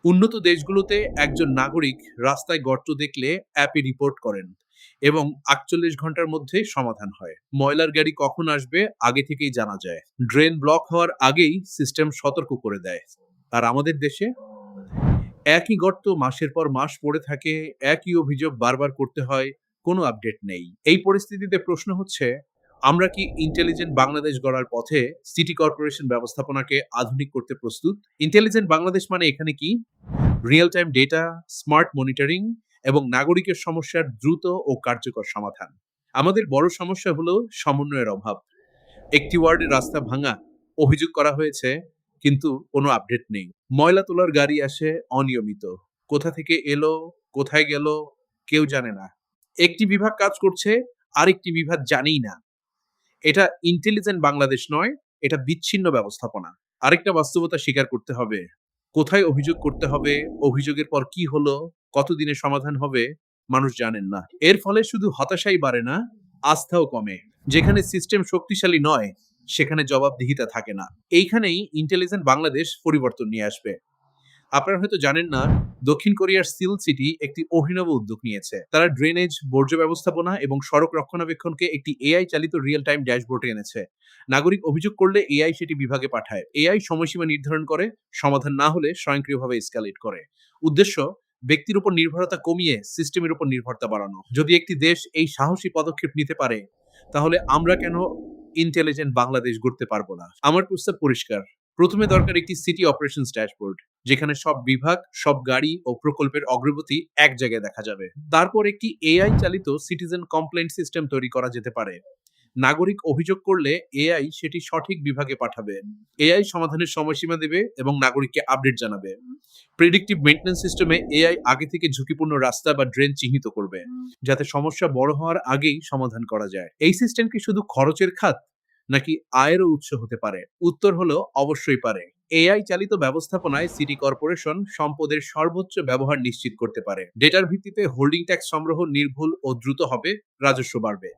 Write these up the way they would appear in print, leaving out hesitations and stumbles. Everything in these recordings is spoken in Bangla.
উন্নত দেশগুলোতে একজন নাগরিক রাস্তায় গর্ত দেখলে অ্যাপে রিপোর্ট করেন এবং ৪৮ ঘন্টার মধ্যে সমাধান হয়। ময়লার গাড়ি কখন আসবে আগে থেকেই জানা যায়। ড্রেন ব্লক হওয়ার আগেই সিস্টেম সতর্ক করে দেয়। আর আমাদের দেশে একই গর্ত মাসের পর মাস পড়ে থাকে, একই অভিযোগ বারবার করতে হয়, কোনো আপডেট নেই। এই পরিস্থিতিতে প্রশ্ন হচ্ছে, আমরা কি ইন্টেলিজেন্ট বাংলাদেশ গড়ার পথে সিটি কর্পোরেশন ব্যবস্থাপনাকে আধুনিক করতে প্রস্তুত? ইন্টেলিজেন্ট বাংলাদেশ মানে এখানে কি? Real time data, smart monitoring এবং নাগরিকের সমস্যার দ্রুত ও কার্যকর সমাধান। আমাদের বড় সমস্যা হলো সমন্বয়ের অভাব। একটি ওয়ার্ডে রাস্তা ভাঙা, অভিযোগ করা হয়েছে, কিন্তু কোনো আপডেট নেই। ময়লা তোলার গাড়ি আসে অনিয়মিত। কোথা থেকে এলো, কোথায় গেল, কেউ জানে না। একটি বিভাগ কাজ করছে, আরেকটি বিভাগ জানেই না। এটা ইন্টেলিজেন্ট বাংলাদেশ নয়, এটা বিচ্ছিন্ন ব্যবস্থাপনা। আরেকটা বাস্তবতা স্বীকার করতে হবে। কোথায় অভিযোগ করতে হবে, অভিযোগের পর কি হলো, কতদিনে সমাধান হবে, মানুষ জানেন না। এর ফলে শুধু হতাশাই বাড়ে না, আস্থাও কমে। যেখানে সিস্টেম শক্তিশালী নয়, সেখানে জবাবদিহিতা থাকে না। এইখানেই ইন্টেলিজেন্ট বাংলাদেশ পরিবর্তন নিয়ে আসবে। আপনারা হয়তো জানেন না, দক্ষিণ কোরিয়ার সিল সিটি একটি অভিনব উদ্যোগ নিয়েছে। তারা ড্রেনেজ, বর্জ্য ব্যবস্থাপনা এবং সড়ক রক্ষণাবেক্ষণকে একটি এআই চালিত রিয়েল টাইম ড্যাশবোর্ডে এনেছে। নাগরিক অভিযোগ করলে এআই সেটি বিভাগে পাঠায়। এআই সময়সীমা নির্ধারণ করে, সমাধান না হলে স্বয়ংক্রিয়ভাবে এসকেলেট করে। উদ্দেশ্য, ব্যক্তির উপর নির্ভরতা কমিয়ে সিস্টেমের উপর নির্ভরতা বাড়ানো। যদি একটি দেশ এই সাহসী পদক্ষেপ নিতে পারে, তাহলে আমরা কেন ইন্টেলিজেন্ট বাংলাদেশ গড়তে পারবো না? আমার প্রস্তাব পরিষ্কার। প্রথমে দরকার একটি সিটি অপারেশনস ড্যাশবোর্ড, যেখানে সব বিভাগ, সব গাড়ি ও প্রকল্পের অগ্রগতি এক জায়গায় দেখা যাবে। তারপর একটি এআই চালিত সিটিজেন কমপ্লেইন্ট সিস্টেম তৈরি করা যেতে পারে। নাগরিক অভিযোগ করলে এআই সেটি সঠিক বিভাগে পাঠাবে। এআই সমাধানের সময়সীমা দেবে এবং নাগরিককে আপডেট জানাবে। প্রেডিক্টিভ মেইনটেন্যান্স সিস্টেমে এআই আগে থেকে ঝুঁকিপূর্ণ রাস্তা বা ড্রেন চিহ্নিত করবে, যাতে সমস্যা বড় হওয়ার আগেই সমাধান করা যায়। এই সিস্টেম কি শুধু খরচের খাত, নাকি আয়েরও উৎস হতে পারে? উত্তর হলো অবশ্যই পারে। এআই চালিত ব্যবস্থাপনায় সিটি কর্পোরেশন সম্পদের সর্বোচ্চ ব্যবহার নিশ্চিত করতে পারে। ডেটার ভিত্তিতে হোল্ডিং ট্যাক্স সংগ্রহ নির্ভুল ও দ্রুত হবে, রাজস্ব বাড়বে।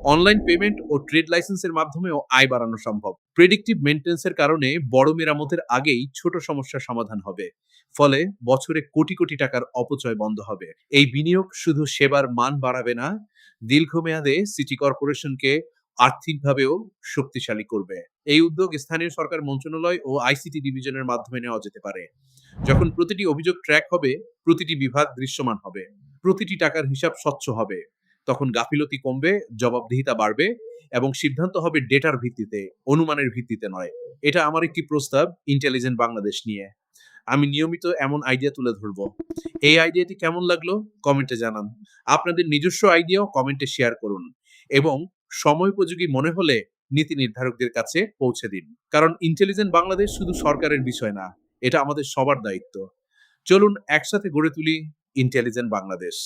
অনলাইন পেমেন্ট ও ট্রেড লাইসেন্সের মাধ্যমেও আয় বাড়ানো সম্ভব। প্রেডিক্টিভ মেইনটেন্যান্সের কারণে বড় মেরামতের আগেই ছোট সমস্যার সমাধান হবে। ফলে বছরে কোটি কোটি টাকার অপচয় বন্ধ হবে। এই বিনিয়োগ শুধু সেবার মান বাড়াবে না, দীর্ঘমেয়াদে সিটি কর্পোরেশনকে আর্থিকভাবেও শক্তিশালী করবে। এই উদ্যোগ স্থানীয় সরকার মন্ত্রণালয় ও আইসিটি ডিভিশনের মাধ্যমে নেওয়া যেতে পারে। যখন প্রতিটি অভিযোগ ট্র্যাক হবে, প্রতিটি বিভাগ দৃশ্যমান হবে, প্রতিটি টাকার হিসাব স্বচ্ছ হবে, তখন গাফিলতি কমবে, জবাবদিহিতা বাড়বে এবং সিদ্ধান্ত হবে ডেটার ভিত্তিতে, অনুমানের ভিত্তিতে নয়। এটা আমার একটি প্রস্তাব ইন্টেলিজেন্ট বাংলাদেশ নিয়ে। আমি নিয়মিত এমন আইডিয়া তুলে ধরবো। এই আইডিয়াটি কেমন লাগলো কমেন্টে জানান। আপনাদের নিজস্ব আইডিয়াও কমেন্টে শেয়ার করুন এবং সময়োপযোগী মনে হলে নীতি নির্ধারকদের কাছে পৌঁছে দিন। কারণ ইন্টেলিজেন্ট বাংলাদেশ শুধু সরকারের বিষয় না, এটা আমাদের সবার দায়িত্ব। চলুন একসাথে গড়ে তুলি ইন্টেলিজেন্ট বাংলাদেশ।